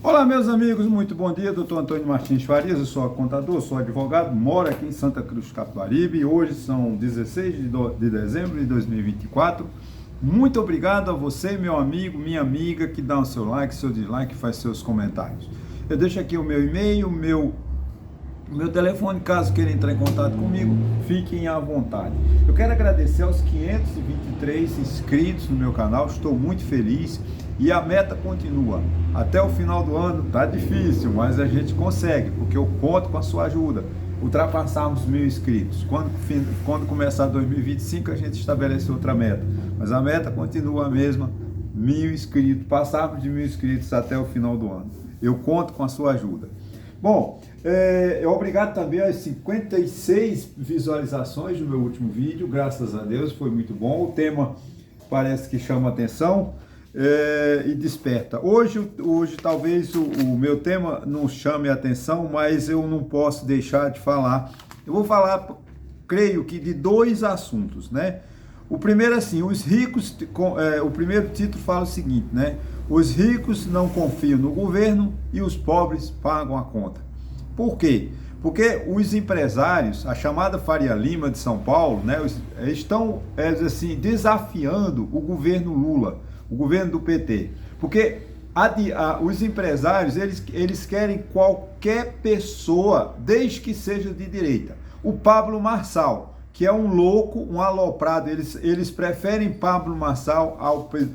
Olá, meus amigos, muito bom dia. Doutor Antônio Martins Farias, eu sou contador, sou advogado, moro aqui em Santa Cruz do Capibaribe. Hoje são 16 de dezembro de 2024. Muito obrigado a você, meu amigo, minha amiga, que dá o seu like, seu dislike, faz seus comentários. Eu deixo aqui o meu e-mail, o meu telefone, caso queira entrar em contato comigo, fiquem à vontade. Eu quero agradecer aos 523 inscritos no meu canal, estou muito feliz e a meta continua. Até o final do ano tá difícil, mas a gente consegue, porque eu conto com a sua ajuda. Ultrapassarmos 1.000 inscritos. Quando começar 2025, a gente estabelece outra meta. Mas a meta continua a mesma, 1.000 inscritos, passarmos de 1.000 inscritos até o final do ano. Eu conto com a sua ajuda. Bom, obrigado também às 56 visualizações do meu último vídeo, graças a Deus, foi muito bom. O tema parece que chama atenção e desperta. Hoje talvez o meu tema não chame a atenção, mas eu não posso deixar de falar. Eu vou falar, creio que, de dois assuntos, né? O primeiro, assim, os ricos, o primeiro título fala o seguinte, né? Os ricos não confiam no governo e os pobres pagam a conta. Por quê? Porque os empresários, a chamada Faria Lima de São Paulo, né, estão assim, desafiando o governo Lula, o governo do PT. Porque os empresários, eles querem qualquer pessoa, desde que seja de direita. O Pablo Marçal, que é um louco, um aloprado, eles preferem Pablo Marçal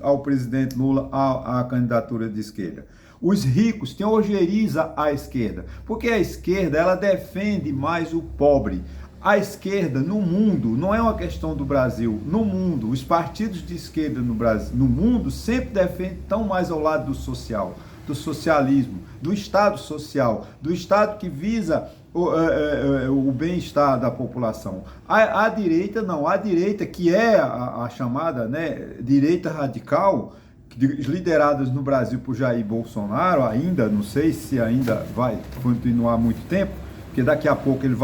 ao presidente Lula, à candidatura de esquerda. Os ricos têm ojeriza à esquerda, porque a esquerda, ela defende mais o pobre. A esquerda no mundo, não é uma questão do Brasil, no mundo, os partidos de esquerda no Brasil, no mundo, sempre defendem, estão mais ao lado do social, do socialismo, do Estado social, do Estado que visa o bem-estar da população. A direita não, a direita que é a chamada, né, direita radical, lideradas no Brasil por Jair Bolsonaro, ainda, não sei se ainda vai continuar muito tempo, porque daqui a pouco ele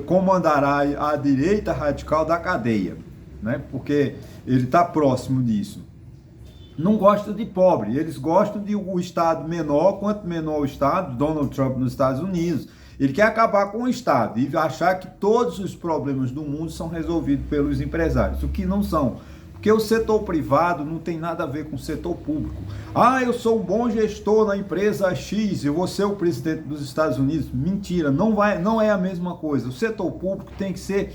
comandará a direita radical da cadeia, né, porque ele está próximo disso. Não gosta de pobre, eles gostam de o Estado menor, quanto menor o Estado, Donald Trump nos Estados Unidos, ele quer acabar com o Estado e achar que todos os problemas do mundo são resolvidos pelos empresários, o que não são, porque o setor privado não tem nada a ver com o setor público. Ah, eu sou um bom gestor na empresa X, eu vou ser o presidente dos Estados Unidos. Mentira, não é a mesma coisa. O setor público tem que ser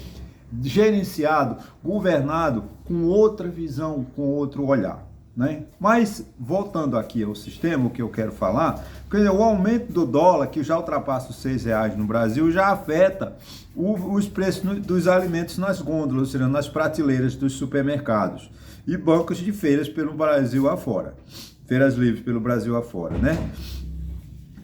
gerenciado, governado com outra visão, com outro olhar, né? Mas, voltando aqui ao sistema, o que eu quero falar, o aumento do dólar, que já ultrapassa os R$6 no Brasil, já afeta os preços dos alimentos nas gôndolas, ou seja, nas prateleiras dos supermercados e bancos de feiras pelo Brasil afora, feiras livres pelo Brasil afora, né?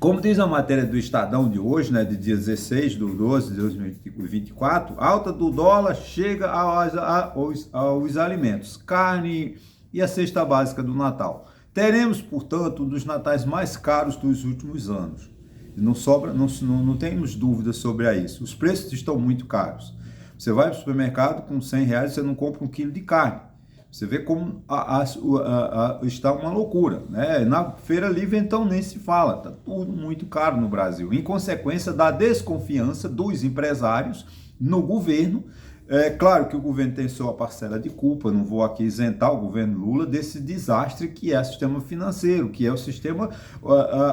Como diz a matéria do Estadão de hoje, né, de dia 16/12 de 2024, a alta do dólar chega aos alimentos, carne e a cesta básica do Natal. Teremos, portanto, um dos natais mais caros dos últimos anos. Não temos dúvidas sobre isso. Os preços estão muito caros. Você vai para o supermercado com R$100, você não compra 1 quilo de carne. Você vê como está uma loucura, né? Na feira livre, então, nem se fala. Está tudo muito caro no Brasil. Em consequência da desconfiança dos empresários no governo. É claro que o governo tem sua parcela de culpa, não vou aqui isentar o governo Lula desse desastre que é o sistema financeiro, que é o sistema,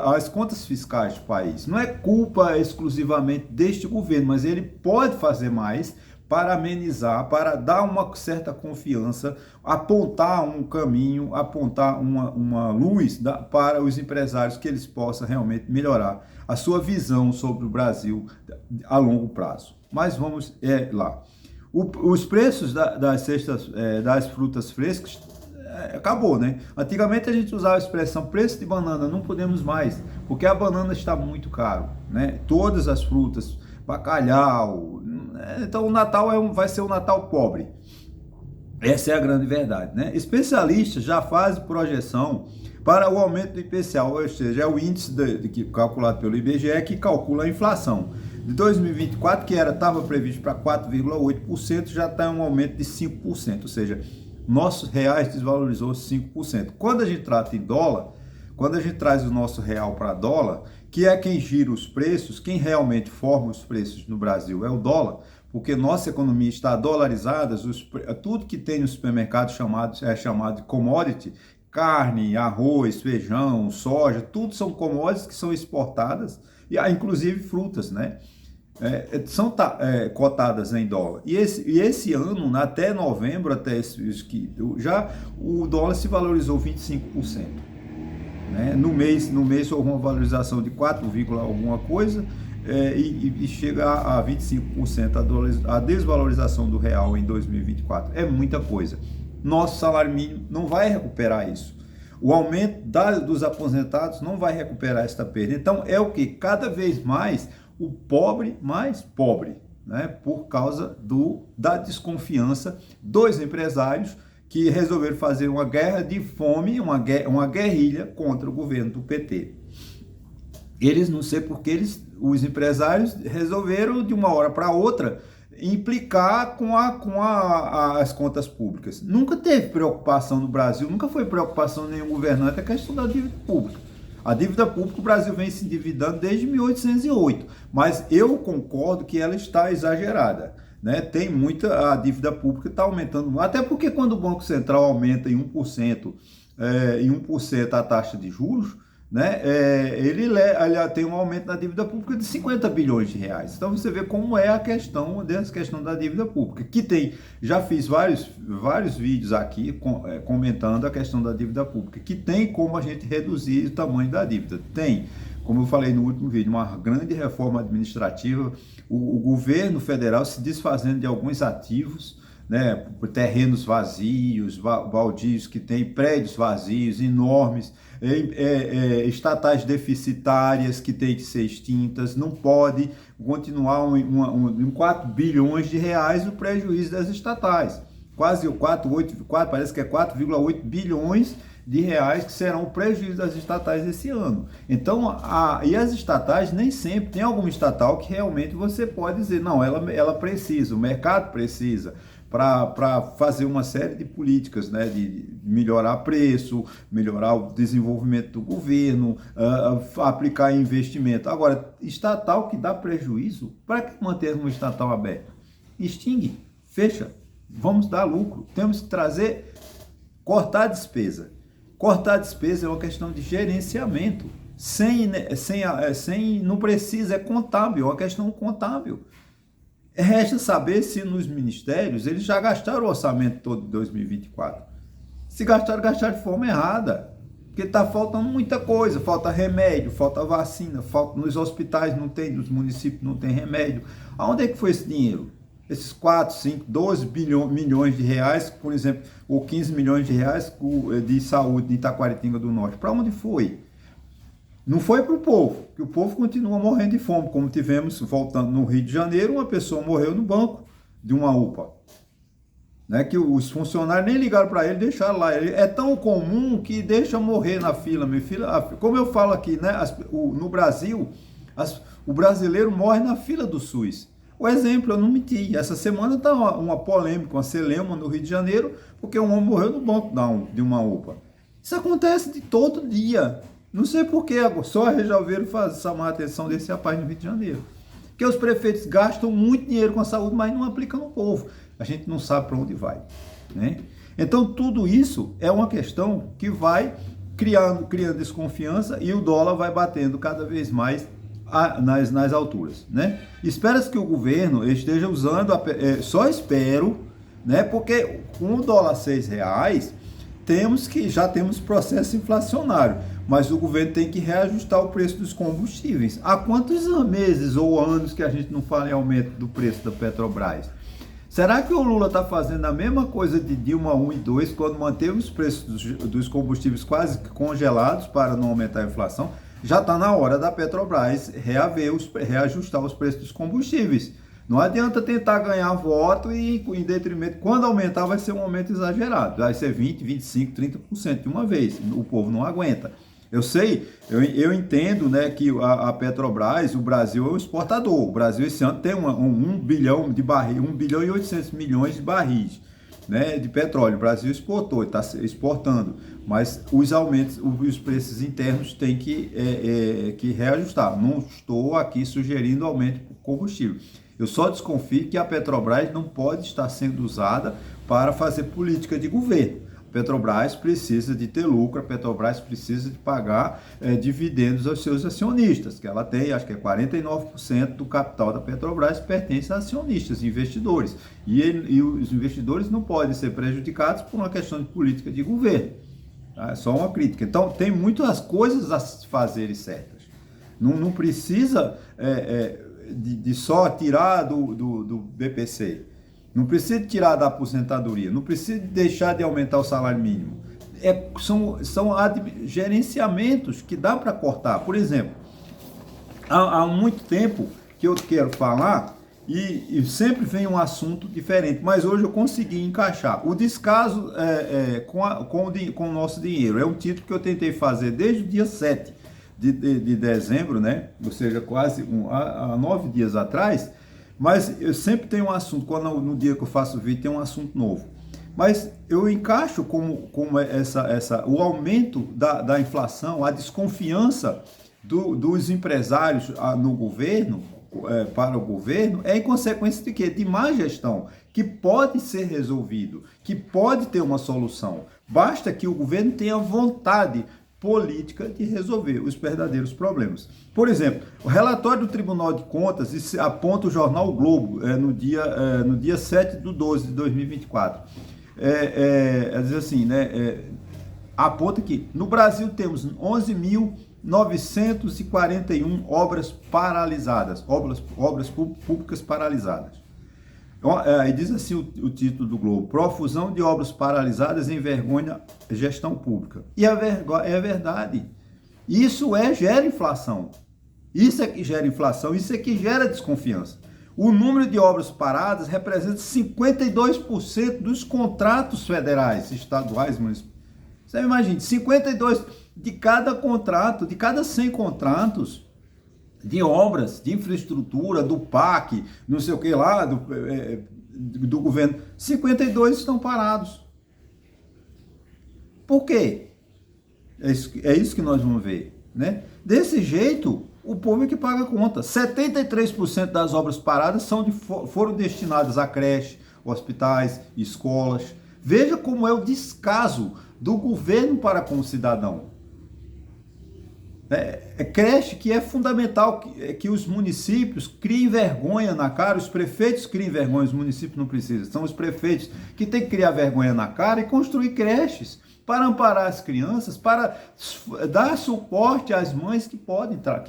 as contas fiscais do país. Não é culpa exclusivamente deste governo, mas ele pode fazer mais para amenizar, para dar uma certa confiança, apontar um caminho, apontar uma luz para os empresários, que eles possam realmente melhorar a sua visão sobre o Brasil a longo prazo. Mas vamos lá. Os preços das cestas, das frutas frescas, acabou, né? Antigamente a gente usava a expressão preço de banana, não podemos mais, porque a banana está muito caro, né? Todas as frutas, bacalhau, então o Natal vai ser um Natal pobre. Essa é a grande verdade, né? Especialistas já fazem projeção para o aumento do IPCA, ou seja, é o índice calculado pelo IBGE que calcula a inflação. De 2024, que estava previsto para 4,8%, já está um aumento de 5%, ou seja, nossos reais desvalorizou 5%. Quando a gente trata em dólar, quando a gente traz o nosso real para dólar, que é quem gira os preços, quem realmente forma os preços no Brasil é o dólar, porque nossa economia está dolarizada, tudo que tem no supermercado é chamado de commodity, carne, arroz, feijão, soja, tudo são commodities que são exportadas, e inclusive frutas, né? São cotadas em dólar. E esse ano, até novembro, já o dólar se valorizou 25%. Né? No mês houve uma valorização de 4, alguma coisa, e chega a 25% a desvalorização do real em 2024. É muita coisa. Nosso salário mínimo não vai recuperar isso. O aumento dos aposentados não vai recuperar esta perda. Então, é o que? Cada vez mais o pobre mais pobre, né? Por causa da desconfiança dos empresários que resolveram fazer uma guerra de fome, uma guerrilha contra o governo do PT. Eles, não sei porque os empresários resolveram de uma hora para outra implicar com as contas públicas. Nunca teve preocupação no Brasil, nunca foi preocupação de nenhum governante a questão da dívida pública. A dívida pública, o Brasil vem se endividando desde 1808, mas eu concordo que ela está exagerada. Né? A dívida pública está aumentando, até porque quando o Banco Central aumenta em 1% a taxa de juros, né? Ele tem um aumento na dívida pública de 50 bilhões de reais. Então você vê como é a questão da dívida pública, já fiz vários vídeos aqui comentando a questão da dívida pública, que tem como a gente reduzir o tamanho da dívida. Tem, como eu falei no último vídeo, uma grande reforma administrativa, o governo federal se desfazendo de alguns ativos, né, terrenos vazios, baldios que tem prédios vazios enormes, estatais deficitárias que têm que ser extintas, não pode continuar em 4 bilhões de reais o prejuízo das estatais, parece que é 4,8 bilhões de reais que serão o prejuízo das estatais esse ano. Então, e as estatais nem sempre, tem alguma estatal que realmente você pode dizer, não, ela precisa, o mercado precisa, para fazer uma série de políticas, né, de melhorar preço, melhorar o desenvolvimento do governo, aplicar investimento. Agora, estatal que dá prejuízo, para que manter uma estatal aberta? Extingue, fecha, vamos dar lucro, temos que cortar a despesa. Cortar a despesa é uma questão de gerenciamento, não precisa, é contábil, é uma questão contábil. Resta saber se nos ministérios eles já gastaram o orçamento todo de 2024. Se gastaram de forma errada, porque está faltando muita coisa, falta remédio, falta vacina, nos hospitais não tem, nos municípios não tem remédio. Aonde é que foi esse dinheiro? Esses 4, 5, 12 milhões de reais, por exemplo, ou 15 milhões de reais de saúde de Itaquaritinga do Norte, para onde foi? Não foi para o povo, que o povo continua morrendo de fome, como tivemos, voltando no Rio de Janeiro, uma pessoa morreu no banco de uma UPA. Né, que os funcionários nem ligaram para ele, deixaram lá. É tão comum que deixa morrer na fila. Como eu falo aqui, né, no Brasil, o brasileiro morre na fila do SUS. O exemplo, eu não menti, essa semana está uma polêmica, uma celeuma no Rio de Janeiro, porque um homem morreu no banco de uma UPA. Isso acontece de todo dia. Não sei por que só resolveram chamar a atenção desse rapaz no Rio de Janeiro. Porque os prefeitos gastam muito dinheiro com a saúde, mas não aplicam no povo. A gente não sabe para onde vai. Né? Então, tudo isso é uma questão que vai criando desconfiança e o dólar vai batendo cada vez mais nas alturas. Né? Espera-se que o governo esteja usando, só espero, né? Porque com o dólar R$6, já temos processo inflacionário, mas o governo tem que reajustar o preço dos combustíveis. Há quantos meses ou anos que a gente não fala em aumento do preço da Petrobras? Será que o Lula está fazendo a mesma coisa de Dilma 1 e 2, quando manteve os preços dos combustíveis quase congelados para não aumentar a inflação? Já está na hora da Petrobras reajustar os preços dos combustíveis. Não adianta tentar ganhar voto e em detrimento, quando aumentar vai ser um aumento exagerado, vai ser 20, 25, 30% de uma vez, o povo não aguenta. Eu sei, eu entendo, né, que a Petrobras, o Brasil é um exportador, o Brasil esse ano tem 1 bilhão de barris, 1 bilhão e 800 milhões de barris, né, de petróleo, o Brasil exportou, está exportando, mas os aumentos, os preços internos têm que reajustar. Não estou aqui sugerindo aumento do combustível. Eu só desconfio que a Petrobras não pode estar sendo usada para fazer política de governo. A Petrobras precisa de ter lucro, a Petrobras precisa de pagar dividendos aos seus acionistas, que ela tem, acho que é 49% do capital da Petrobras pertence a acionistas, investidores. E os investidores não podem ser prejudicados por uma questão de política de governo. Tá? É só uma crítica. Então, tem muitas coisas a se fazerem certas. Não precisa de só tirar do BPC. Não precisa tirar da aposentadoria, não precisa deixar de aumentar o salário mínimo. São gerenciamentos que dá para cortar. Por exemplo, há muito tempo que eu quero falar e sempre vem um assunto diferente, mas hoje eu consegui encaixar. O descaso com o nosso dinheiro é um título que eu tentei fazer desde o dia 7 de dezembro, né? Ou seja, quase há 9 dias atrás. Mas eu sempre tenho um assunto, no dia que eu faço o vídeo tem um assunto novo. Mas eu encaixo como o aumento da inflação, a desconfiança dos empresários no governo, para o governo, é em consequência de quê? De má gestão, que pode ser resolvido, que pode ter uma solução. Basta que o governo tenha vontade política de resolver os verdadeiros problemas. Por exemplo, o relatório do Tribunal de Contas, isso aponta o jornal o Globo, no dia 7/12/2024. Diz assim, né, aponta que no Brasil temos 11.941 obras paralisadas, obras públicas paralisadas. Aí diz assim o título do Globo: profusão de obras paralisadas envergonha a gestão pública. E é verdade. Isso gera inflação. Isso é que gera inflação, isso é que gera desconfiança. O número de obras paradas representa 52% dos contratos federais, estaduais, municipais. Você imagina, 52% de cada contrato, de cada 100 contratos de obras, de infraestrutura, do PAC, não sei o que lá, do governo, 52 estão parados. Por quê? É isso que nós vamos ver, né? Desse jeito, o povo é que paga a conta. 73% das obras paradas foram destinadas a creche, hospitais, escolas. Veja como é o descaso do governo para com o cidadão. Creche que é fundamental que os municípios criem vergonha na cara, os prefeitos criem vergonha, os municípios não precisam, são os prefeitos que têm que criar vergonha na cara e construir creches para amparar as crianças, para dar suporte às mães que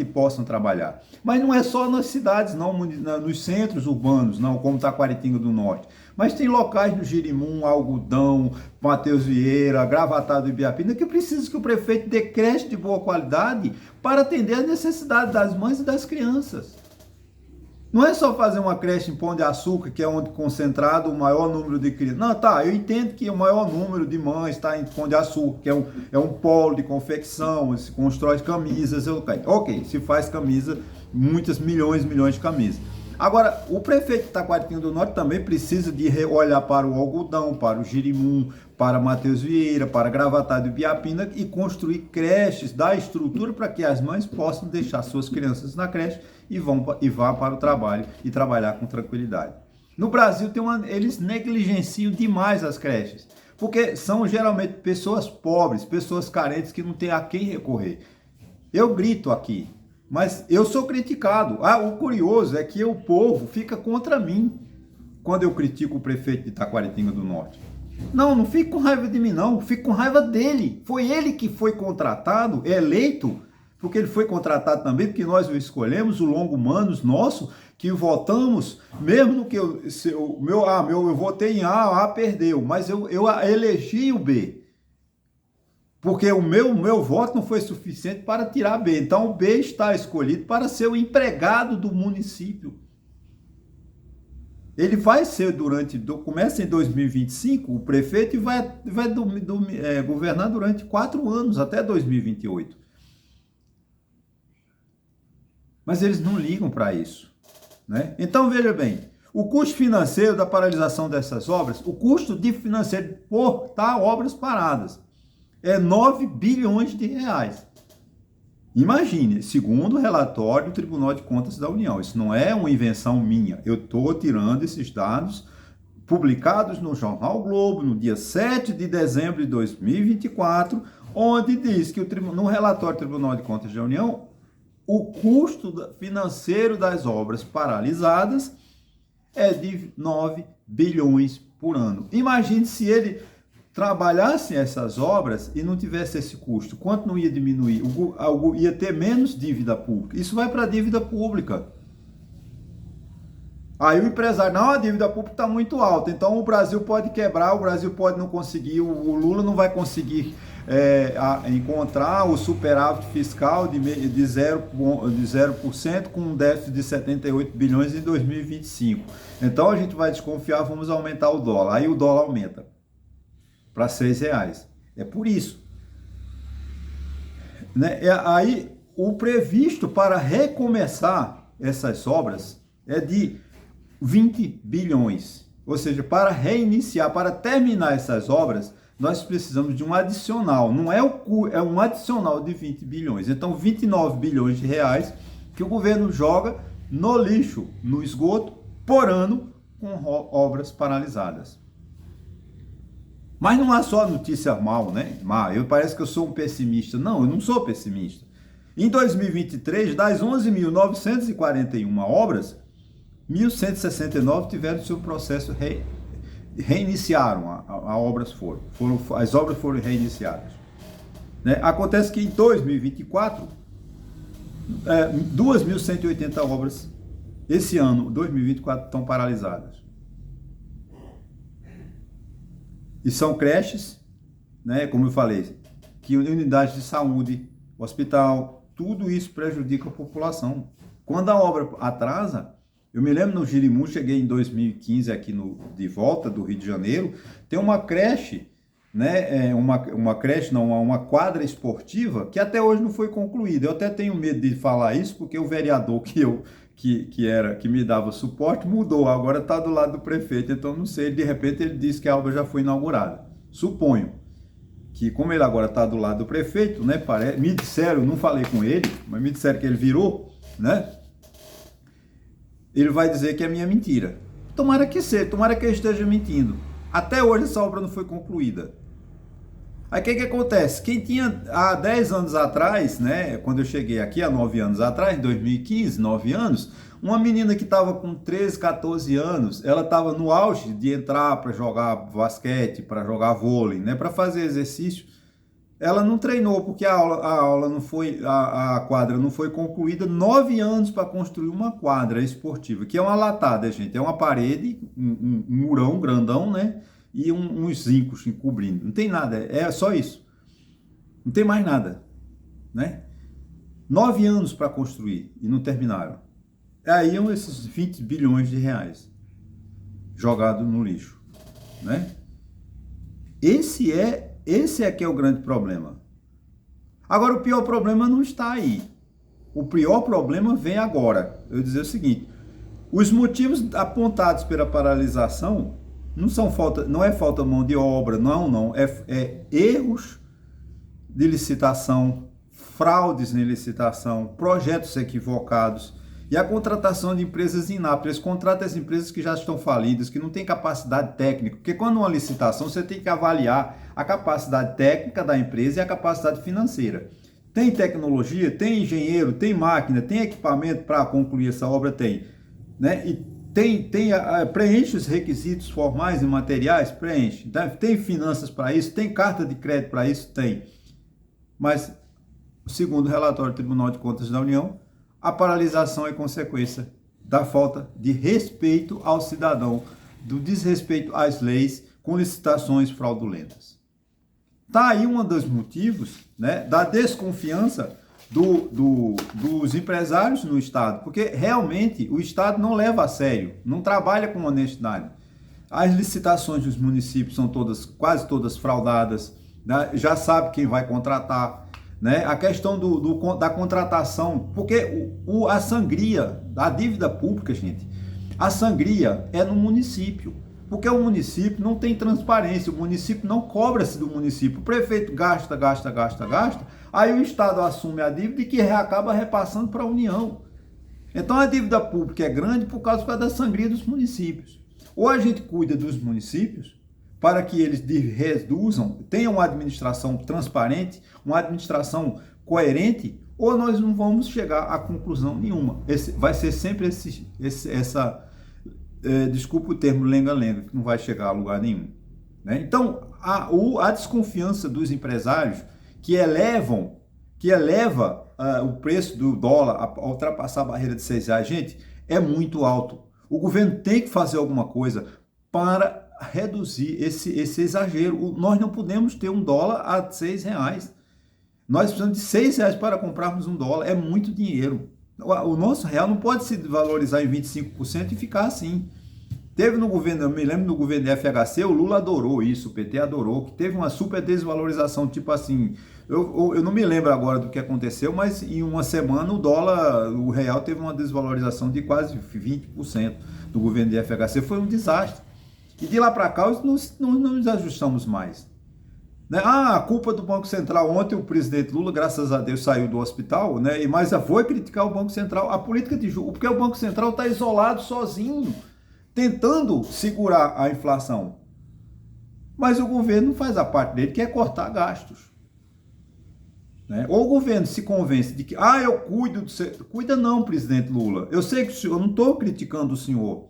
possam trabalhar. Mas não é só nas cidades, não, nos centros urbanos, não, como Taquaritinga do Norte. Mas tem locais no Jerimum, Algodão, Mateus Vieira, Gravatá do Ibiapina, que precisa que o prefeito dê creche de boa qualidade para atender a necessidade das mães e das crianças. Não é só fazer uma creche em Pão de Açúcar, que é onde concentrado o maior número de crianças. Não, tá, eu entendo que o maior número de mães está em Pão de Açúcar, que é um polo de confecção, se constrói camisas, ok, se faz camisa, milhões de camisas. Agora, o prefeito de Taquaritinga do Norte também precisa de olhar para o Algodão, para o Jerimum, para Mateus Vieira, para Gravatá do Ibiapina e construir creches, dar estrutura para que as mães possam deixar suas crianças na creche e vá para o trabalho e trabalhar com tranquilidade. No Brasil, eles negligenciam demais as creches, porque são geralmente pessoas pobres, pessoas carentes que não têm a quem recorrer. Eu grito aqui, mas eu sou criticado. O curioso é que o povo fica contra mim quando eu critico o prefeito de Taquaritinga do Norte. Não fico com raiva de mim, não. Fico com raiva dele. Foi ele que foi contratado, eleito, porque ele foi contratado também, porque nós o escolhemos, o longo manos nosso, que votamos, mesmo que eu votei em A perdeu, mas eu elegi o B. Porque o meu voto não foi suficiente para tirar B. Então o B está escolhido para ser o empregado do município. Ele vai ser começa em 2025, o prefeito e vai governar durante 4 anos, até 2028. Mas eles não ligam para isso, né? Então veja bem, o custo financeiro da paralisação dessas obras, o custo financeiro por obras paradas, é 9 bilhões de reais. Imagine, segundo o relatório do Tribunal de Contas da União, isso não é uma invenção minha, eu estou tirando esses dados publicados no Jornal Globo, no dia 7 de dezembro de 2024, onde diz que no relatório do Tribunal de Contas da União, o custo financeiro das obras paralisadas é de 9 bilhões por ano. Imagine se ele trabalhasse essas obras e não tivesse esse custo, quanto não ia diminuir? Ia ter menos dívida pública. Isso vai para a dívida pública. Aí o empresário, não, a dívida pública está muito alta, então o Brasil pode quebrar, o Brasil pode não conseguir, o Lula não vai conseguir encontrar o superávit fiscal de 0% com um déficit de 78 bilhões em 2025. Então a gente vai desconfiar, vamos aumentar o dólar. Aí o dólar aumenta para R$6. É por isso. Né? Aí o previsto para recomeçar essas obras é de 20 bilhões. Ou seja, para reiniciar, para terminar essas obras, nós precisamos de um adicional. Não é é um adicional de 20 bilhões. Então, 29 bilhões de reais que o governo joga no lixo, no esgoto, por ano, com obras paralisadas. Mas não há só notícia mal, né? Parece que eu sou um pessimista. Não, eu não sou pessimista. Em 2023, das 11.941 obras, 1.169 tiveram seu processo reiniciaram, as obras foram reiniciadas. Né? Acontece que em 2024, 2.180 obras, esse ano, 2024, estão paralisadas. E são creches, né, como eu falei, que unidades de saúde, hospital, tudo isso prejudica a população. Quando a obra atrasa, eu me lembro no Jirimu, cheguei em 2015 aqui de volta do Rio de Janeiro, tem uma creche, né, uma quadra esportiva que até hoje não foi concluída. Eu até tenho medo de falar isso, porque o vereador que me dava suporte mudou, agora está do lado do prefeito, então não sei, de repente ele disse que a obra já foi inaugurada. Suponho que, como ele agora está do lado do prefeito, né, me disseram, não falei com ele, mas me disseram que ele virou, né? Ele vai dizer que é minha mentira. Tomara que seja, tomara que eu esteja mentindo. Até hoje essa obra não foi concluída. Aí o que acontece? Quem tinha há 10 anos atrás, né, quando eu cheguei aqui, há 9 anos atrás, em 2015, 9 anos, uma menina que estava com 13, 14 anos, ela estava no auge de entrar para jogar basquete, para jogar vôlei, né, para fazer exercício. Ela não treinou porque a aula não foi, a quadra não foi concluída. 9 anos para construir uma quadra esportiva, que é uma latada, gente. É uma parede, um murão grandão, né? E uns zincos encobrindo. Não tem nada, é só isso. Não tem mais nada, né? 9 anos para construir e não terminaram. Aí iam esses 20 bilhões de reais jogados no lixo, né? Esse é que é o grande problema. Agora, o pior problema não está aí. O pior problema vem agora. Eu vou dizer o seguinte: os motivos apontados pela paralisação não é falta de mão de obra, é erros de licitação, fraudes em licitação, projetos equivocados e a contratação de empresas inaptas. Eles contratam as empresas que já estão falidas, que não têm capacidade técnica, porque quando uma licitação você tem que avaliar a capacidade técnica da empresa e a capacidade financeira. Tem tecnologia, tem engenheiro, tem máquina, tem equipamento para concluir essa obra? Tem, né? E preenche os requisitos formais e materiais? Preenche. Tem finanças para isso? Tem carta de crédito para isso? Tem. Mas, segundo o relatório do Tribunal de Contas da União, a paralisação é consequência da falta de respeito ao cidadão, do desrespeito às leis com licitações fraudulentas. Está aí um dos motivos, né, da desconfiança dos empresários no Estado, porque realmente o Estado não leva a sério, não trabalha com honestidade. As licitações dos municípios são quase todas fraudadas, né? Já sabe quem vai contratar, né? A questão da contratação, porque a sangria da dívida pública, gente, a sangria é no município. Porque o município não tem transparência, o município não cobra-se do município. O prefeito gasta, aí o Estado assume a dívida e que acaba repassando para a União. Então a dívida pública é grande por causa da sangria dos municípios. Ou a gente cuida dos municípios para que eles reduzam, tenham uma administração transparente, uma administração coerente, ou nós não vamos chegar a conclusão nenhuma. Vai ser sempre desculpa o termo lenga-lenga, que não vai chegar a lugar nenhum. Né? Então, a desconfiança dos empresários que eleva o preço do dólar a ultrapassar a barreira de R$6, gente, é muito alto. O governo tem que fazer alguma coisa para reduzir esse exagero. Nós não podemos ter um dólar a R$6. Nós precisamos de R$6 para comprarmos um dólar. É muito dinheiro. O nosso real não pode se valorizar em 25% e ficar assim. Teve no governo, eu me lembro no governo da FHC, o Lula adorou isso, o PT adorou, que teve uma super desvalorização, tipo assim, eu não me lembro agora do que aconteceu, mas em uma semana o real teve uma desvalorização de quase 20% do governo da FHC, foi um desastre. E de lá para cá, nós não nos ajustamos mais. Né? A culpa do Banco Central, ontem o presidente Lula, graças a Deus, saiu do hospital, né? Mas já foi criticar o Banco Central, a política de juros, porque o Banco Central está isolado, sozinho, tentando segurar a inflação. Mas o governo não faz a parte dele, que é cortar gastos. Né? Ou o governo se convence de que, eu cuido do seu... Cuida não, presidente Lula. Eu sei que o senhor, eu não estou criticando o senhor,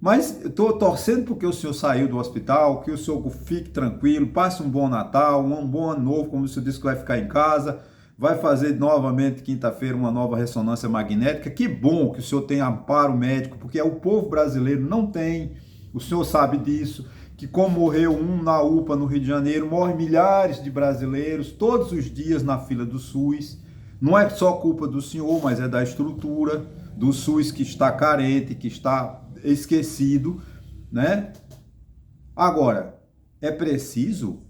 mas estou torcendo porque o senhor saiu do hospital, que o senhor fique tranquilo, passe um bom Natal, um bom ano novo, como o senhor disse que vai ficar em casa, vai fazer novamente quinta-feira uma nova ressonância magnética. Que bom que o senhor tem amparo médico, porque o povo brasileiro não tem, o senhor sabe disso, que como morreu um na UPA no Rio de Janeiro, morrem milhares de brasileiros todos os dias na fila do SUS. Não é só culpa do senhor, mas é da estrutura do SUS que está carente, que está esquecido, né? Agora, é preciso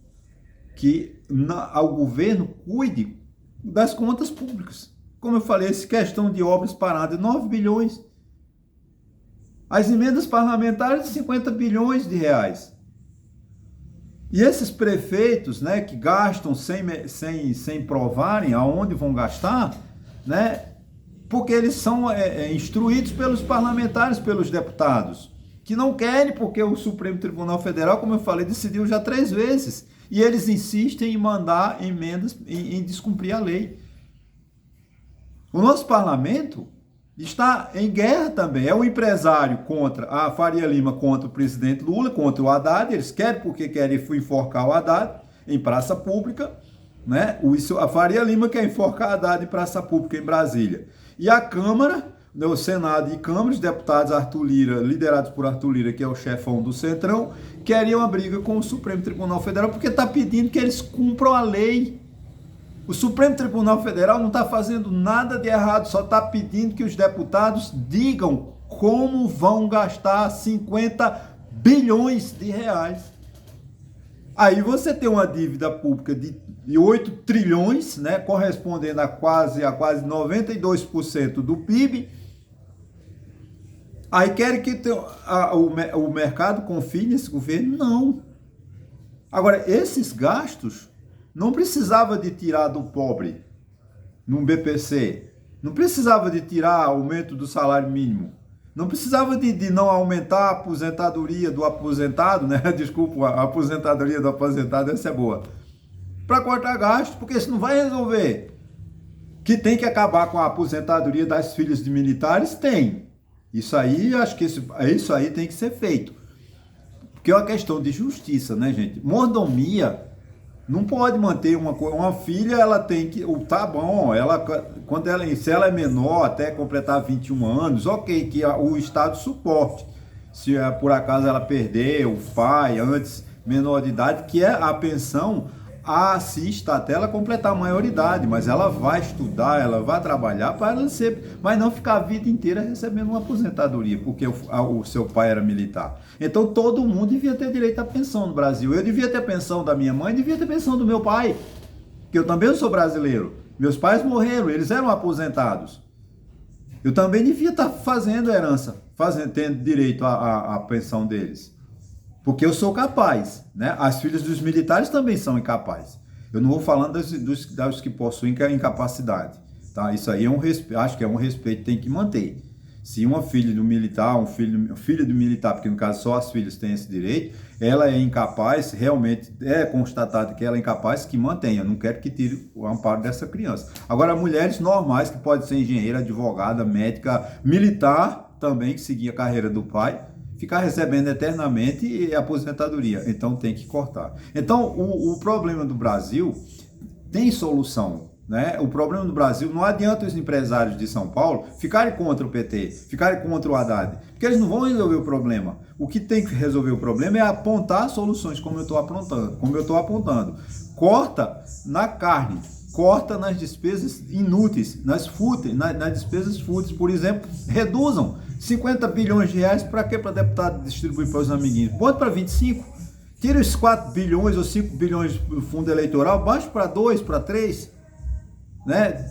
que o governo cuide das contas públicas. Como eu falei, essa questão de obras paradas, 9 bilhões. As emendas parlamentares, 50 bilhões de reais. E esses prefeitos, né, que gastam sem provarem aonde vão gastar, né, porque eles são instruídos pelos parlamentares, pelos deputados, que não querem, porque o Supremo Tribunal Federal, como eu falei, decidiu já 3 vezes. E eles insistem em mandar emendas, em descumprir a lei. O nosso parlamento está em guerra também. É o empresário contra a Faria Lima, contra o presidente Lula, contra o Haddad. Eles querem porque querem enforcar o Haddad em praça pública. Né? A Faria Lima quer enforcar o Haddad em praça pública em Brasília. E a Câmara, o Senado e Câmara, os deputados Arthur Lira, liderados por Arthur Lira, que é o chefão do Centrão, querem uma briga com o Supremo Tribunal Federal porque está pedindo que eles cumpram a lei. O Supremo Tribunal Federal não está fazendo nada de errado, só está pedindo que os deputados digam como vão gastar 50 bilhões de reais. Aí você tem uma dívida pública de 8 trilhões, né, correspondendo a quase 92% do PIB. Aí querem que o mercado confie nesse governo? Não. Agora, esses gastos não precisava de tirar do pobre num BPC, não precisava de tirar aumento do salário mínimo, não precisava de não aumentar a aposentadoria do aposentado, né? Desculpa, a aposentadoria do aposentado, essa é boa, para cortar gastos, porque isso não vai resolver. Que tem que acabar com a aposentadoria das filhas de militares, tem. Isso aí, acho que isso aí tem que ser feito. Porque é uma questão de justiça, né, gente? Mordomia não pode manter uma filha, ela tem que, tá bom, se ela é menor, até completar 21 anos, ok, que o Estado suporte. Se por acaso ela perder o pai antes menor de idade, que é a pensão, assista até ela completar a maioridade, mas ela vai estudar, ela vai trabalhar para ela mas não ficar a vida inteira recebendo uma aposentadoria, porque o seu pai era militar. Então todo mundo devia ter direito à pensão no Brasil. Eu devia ter pensão da minha mãe, devia ter pensão do meu pai, que eu também sou brasileiro. Meus pais morreram, eles eram aposentados. Eu também devia estar fazendo herança, tendo direito à pensão deles? Porque eu sou capaz, né? As filhas dos militares também são incapazes. Eu não vou falando dos que possuem incapacidade, tá? Isso aí acho que é um respeito que tem que manter. Se uma filha do militar, filho do militar, porque no caso só as filhas têm esse direito, ela é incapaz, realmente é constatado que ela é incapaz, que mantenha. Eu não quero que tire o amparo dessa criança. Agora, mulheres normais, que podem ser engenheira, advogada, médica, militar, também, que seguia a carreira do pai, ficar recebendo eternamente aposentadoria. Então, tem que cortar. Então, o problema do Brasil tem solução. Né? O problema do Brasil, não adianta os empresários de São Paulo ficarem contra o PT, ficarem contra o Haddad, porque eles não vão resolver o problema. O que tem que resolver o problema é apontar soluções, como eu estou apontando. Corta na carne, corta nas despesas inúteis, nas despesas fúteis, por exemplo, reduzam 50 bilhões de reais para quê? Para deputado distribuir para os amiguinhos. Bota para 25. Tira os 4 bilhões ou 5 bilhões do fundo eleitoral, baixa para 2, para 3. Né?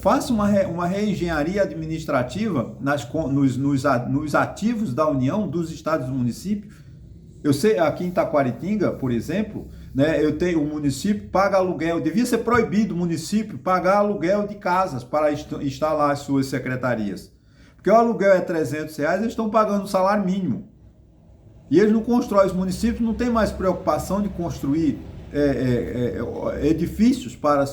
Faça uma reengenharia administrativa nos ativos da União, dos estados e do município. Eu sei, aqui em Taquaritinga, por exemplo, né, o município paga aluguel, devia ser proibido o município pagar aluguel de casas para instalar as suas secretarias. Porque o aluguel é R$300, eles estão pagando o salário mínimo. E eles não constroem, os municípios não têm mais preocupação de construir edifícios para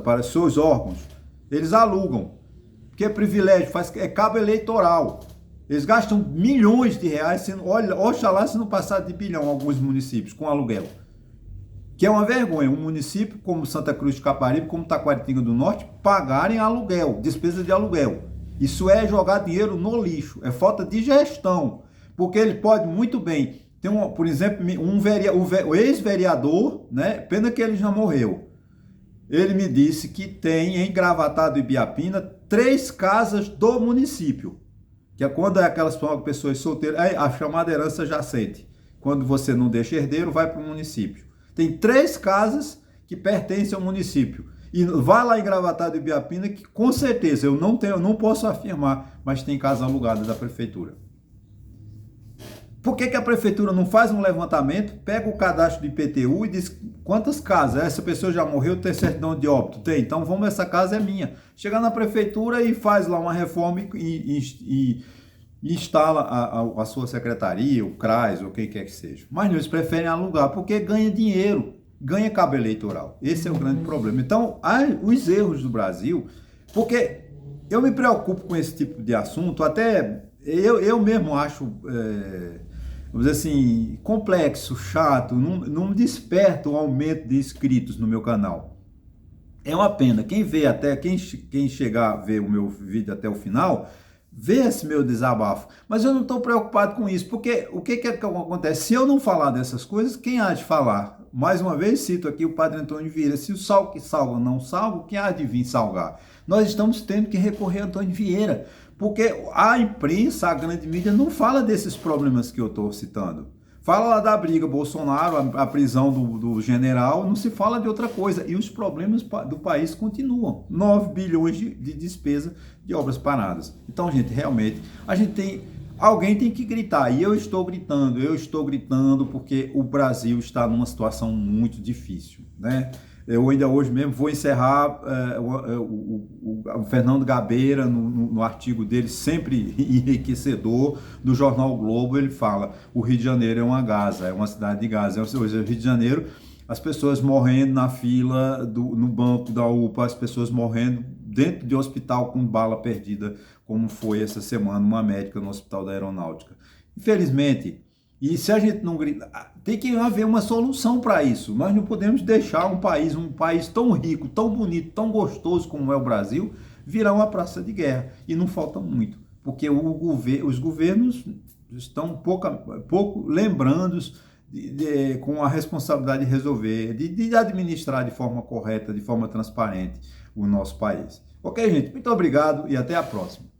para seus órgãos. Eles alugam, porque é privilégio, é cabo eleitoral. Eles gastam milhões de reais, oxalá se não passar de bilhão alguns municípios com aluguel. Que é uma vergonha, um município como Santa Cruz de Caparibe, como Taquaritinga do Norte, pagarem aluguel, despesa de aluguel. Isso é jogar dinheiro no lixo, é falta de gestão, porque ele pode muito bem. Tem por exemplo, o ex-vereador, né? Pena que ele já morreu. Ele me disse que tem em Gravatá do Ibiapina 3 casas do município. Que é quando é aquelas pessoas solteiras, a chamada herança jacente. Quando você não deixa herdeiro, vai para o município. Tem 3 casas que pertencem ao município. E vai lá em Gravatá do Ibiapina, que com certeza, eu não posso afirmar, mas tem casa alugada da prefeitura. Por que a prefeitura não faz um levantamento, pega o cadastro do IPTU e diz quantas casas? Essa pessoa já morreu, tem certidão de óbito? Tem, então essa casa é minha. Chega na prefeitura e faz lá uma reforma e instala a sua secretaria, o CRAS, ou o que quer que seja. Mas não, eles preferem alugar porque ganha dinheiro, ganha cabo eleitoral. Esse é o grande problema. Então, os erros do Brasil, porque eu me preocupo com esse tipo de assunto, até eu mesmo acho... vamos dizer assim, complexo, chato, não desperta o aumento de inscritos no meu canal. É uma pena. Quem chegar a ver o meu vídeo até o final, vê esse meu desabafo. Mas eu não estou preocupado com isso, porque o que acontece? Se eu não falar dessas coisas, quem há de falar? Mais uma vez, cito aqui o Padre Antônio Vieira. Se o sal que salga não salga, quem há de vir salgar? Nós estamos tendo que recorrer a Antônio Vieira, porque a imprensa, a grande mídia, não fala desses problemas que eu estou citando. Fala lá da briga Bolsonaro, a prisão do general, não se fala de outra coisa. E os problemas do país continuam. 9 bilhões de despesa de obras paradas. Então, gente, realmente, alguém tem que gritar. E eu estou gritando porque o Brasil está numa situação muito difícil, né? Eu ainda hoje mesmo vou encerrar o Fernando Gabeira, no artigo dele, sempre enriquecedor, do jornal o Globo. Ele fala: o Rio de Janeiro é uma Gaza, é uma cidade de Gaza. Ou seja, o Rio de Janeiro, as pessoas morrendo na fila, no banco da UPA, as pessoas morrendo dentro de hospital com bala perdida, como foi essa semana uma médica no Hospital da Aeronáutica. Infelizmente, e se a gente não grita, tem que haver uma solução para isso. Nós não podemos deixar um país tão rico, tão bonito, tão gostoso como é o Brasil, virar uma praça de guerra. E não falta muito, porque os governos estão pouco lembrando com a responsabilidade de resolver, de administrar de forma correta, de forma transparente o nosso país. Ok, gente? Muito obrigado e até a próxima.